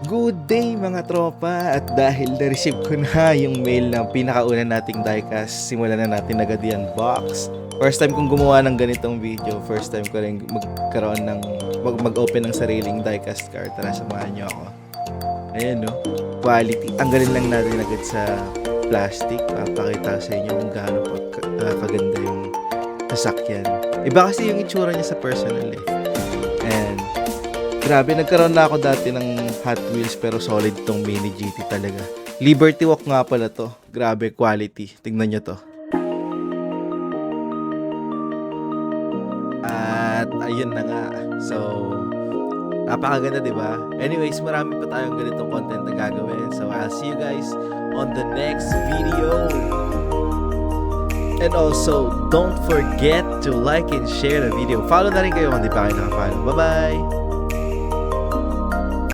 Good day mga tropa, at dahil na-receive ko na yung mail ng pinakauna nating diecast, simulan na natin agad yan box. First time kong gumawa ng ganitong video, first time ko rin magkaroon ng mag-open ng sariling diecast card. Tara, samahan nyo ako. Ayan no, quality. Tanggalin lang natin agad sa plastic. Papakita sa inyo kung gaano kaganda yung sasakyan. Iba kasi yung itsura niya sa personal eh. And grabe, nagkaroon na ako dati ng Hot Wheels pero solid tong Mini GT talaga. Liberty Walk nga pala to. Grabe quality. Tingnan nyo to. At ayun na nga. So, napakaganda diba? Anyways, marami pa tayong ganitong content na gagawin. So, I'll see you guys on the next video. And also, don't forget to like and share the video. Follow na rin kayo kung di pa kayo nakafollow. Bye-bye!